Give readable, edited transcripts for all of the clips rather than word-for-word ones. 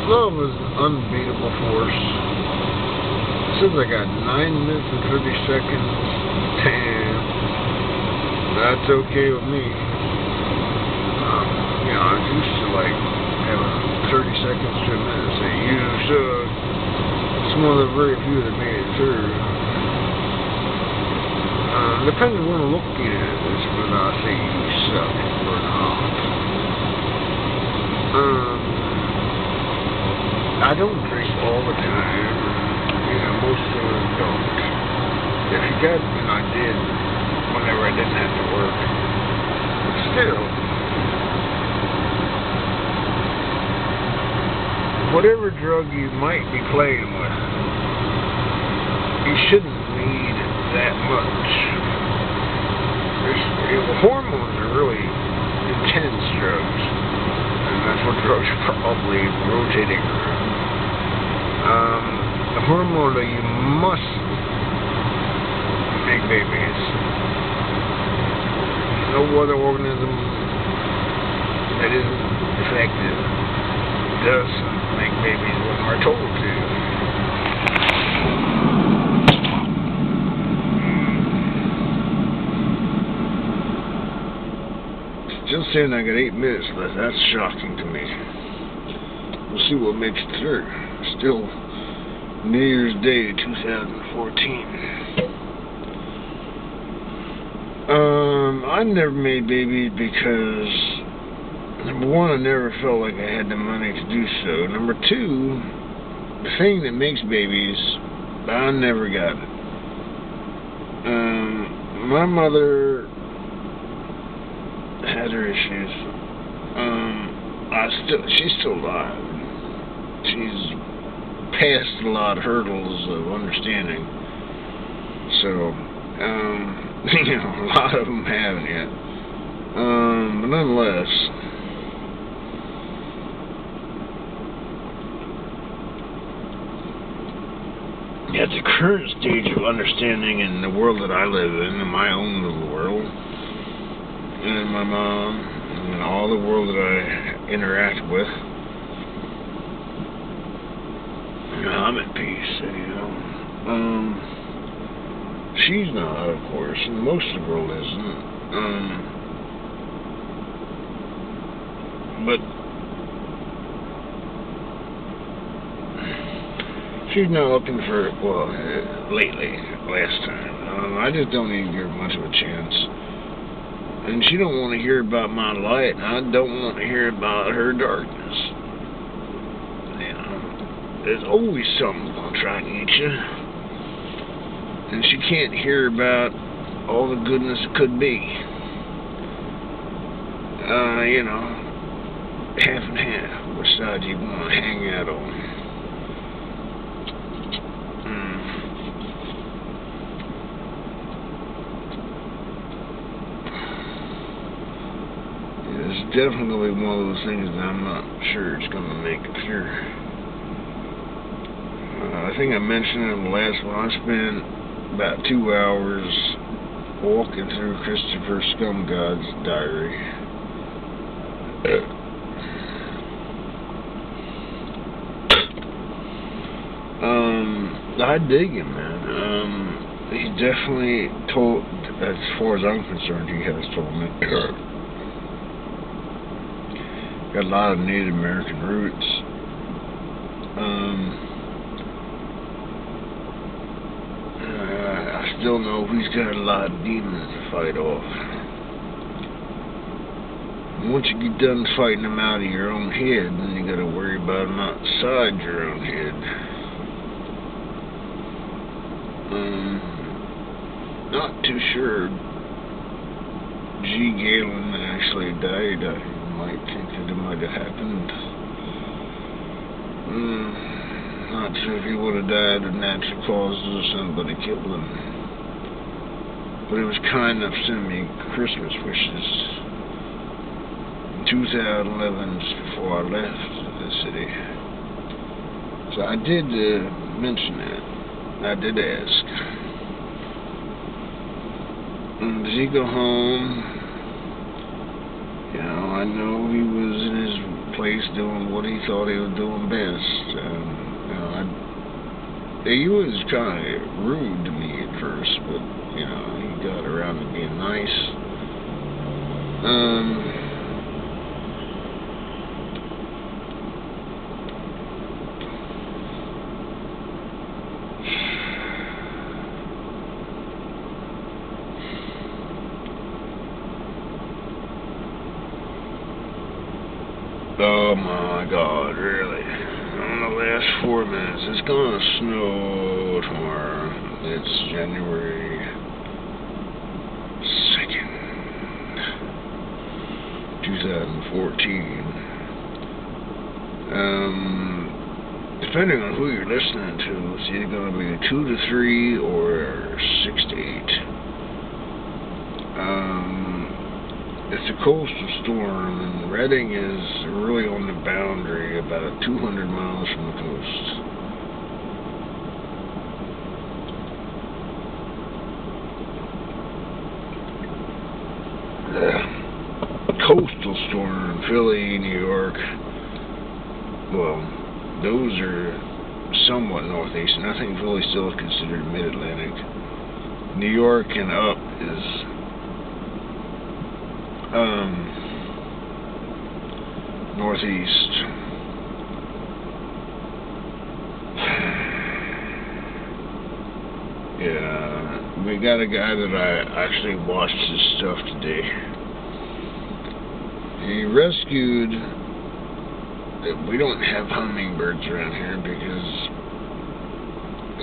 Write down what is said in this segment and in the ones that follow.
love is an unbeatable force. It says I got 9 minutes and 30 seconds. Damn. That's okay with me. I was used to like having 30 seconds to a minute say, you suck. It's one of the very few that made it through. Depending on what I'm looking at is whether I say you suck or not. I don't drink all the time. Most of them don't. If you got me, I did whenever I didn't have to work. But still, whatever drug you might be playing with, you shouldn't need that much. Hormones are really intense drugs, and that's what drugs are probably rotating around. The hormone that you must make babies. No other organism that isn't effective does make babies when we're told to. Still saying I got 8 minutes left. That's shocking to me. We'll see what makes it through. Still New Year's Day 2014. I never made babies because, number one, I never felt like I had the money to do so. Number two, the thing that makes babies, I never got it. My mother had her issues. She's still alive. She's passed a lot of hurdles of understanding. So, a lot of them haven't yet. But nonetheless, at the current stage of understanding in the world that I live in my own little world, and my mom, and all the world that I interact with, I'm at peace, she's not, of course, and most of the world isn't, but she's not looking for, lately, last time, I just don't even give her much of a chance, and she don't want to hear about my light, and I don't want to hear about her darkness. There's always something gonna try to get you. And she can't hear about all the goodness it could be. Half and half. Which side do you want to hang out on? It's definitely gonna be one of those things that I'm not sure it's gonna make it through. I think I mentioned in the last one, I spent about 2 hours walking through Christopher Scumgod's diary. I dig him, man. He definitely told, as far as I'm concerned, he has told me. Got a lot of Native American roots. I still know he's got a lot of demons to fight off. And once you get done fighting them out of your own head, then you got to worry about them outside your own head. Not too sure G. Galen actually died. I might think that it might have happened. Not sure if he would have died of natural causes or somebody killed him. But it was kind enough to send me Christmas wishes in 2011, just before I left the city. So I did mention that. I did ask. Does he go home? I know he was in his place doing what he thought he was doing best. He was kind of rude to me at first, but, he got around to being nice. Oh my God, really? On the last 4 minutes, it's gonna snow tomorrow. It's January 2nd, 2014. Depending on who you're listening to, it's either gonna be 2 to 3 or 6 to 8. It's a coastal storm, and Redding is really on the boundary, about 200 miles from the coast. Coastal storm, Philly, New York. Well, those are somewhat northeastern. I think Philly still is considered mid-Atlantic. New York and up is northeast. Yeah, we got a guy that I actually watched his stuff today. He rescued. We don't have hummingbirds around here because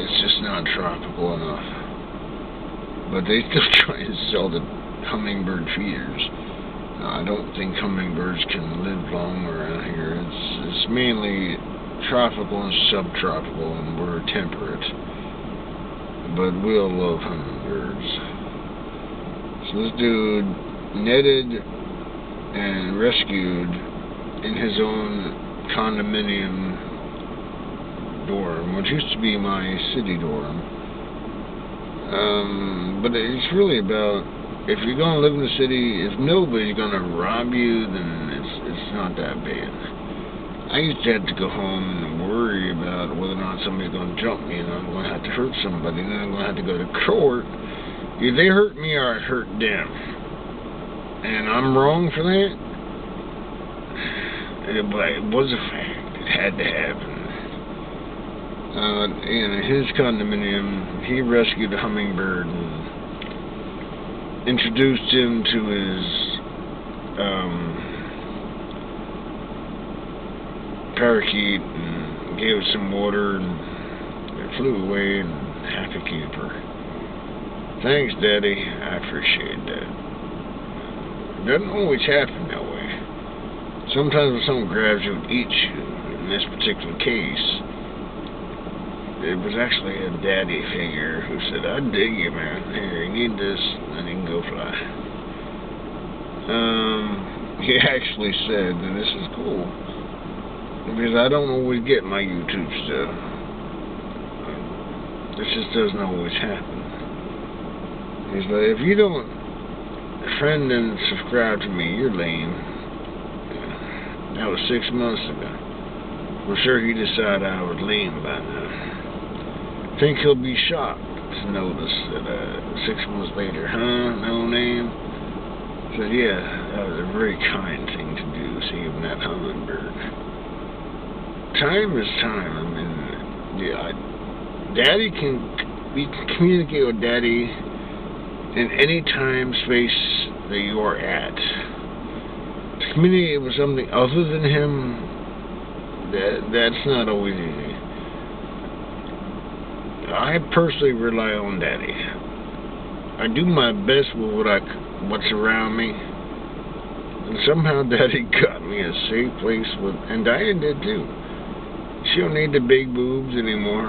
it's just not tropical enough. But they still try to sell the hummingbird feeders. I don't think hummingbirds can live long around here. It's mainly tropical and subtropical, and we're temperate. But we'll love hummingbirds. So this dude netted and rescued in his own condominium dorm, which used to be my city dorm. But it's really about, if you're going to live in the city, if nobody's going to rob you, then it's not that bad. I used to have to go home and worry about whether or not somebody's going to jump me, and I'm going to have to hurt somebody, and then I'm going to have to go to court. Either they hurt me or I hurt them. And I'm wrong for that? But it was a fact. It had to happen. In his condominium, he rescued a hummingbird and introduced him to his parakeet and gave it some water, and it flew away and happy camper. Thanks, Daddy. I appreciate that. It doesn't always happen that way. Sometimes when someone grabs you and eats you, in this particular case, it was actually a daddy figure who said, I dig you, man. Here, you need this, and you can go fly. He actually said, and this is cool, because I don't always get my YouTube stuff. This just doesn't always happen. He's like, if you don't friend and subscribe to me, you're lame. That was 6 months ago. I'm sure he decided I was lame by now. I think he'll be shocked to notice that 6 months later, no name? I said, yeah, that was a very kind thing to do, saving that hummingbird. Time is time. I mean, yeah, Daddy we can communicate with Daddy in any time, space that you are at. To communicate with something other than him, that's not always easy. I personally rely on Daddy. I do my best with what's around me, and somehow Daddy got me a safe place and Diane did too. She don't need the big boobs anymore.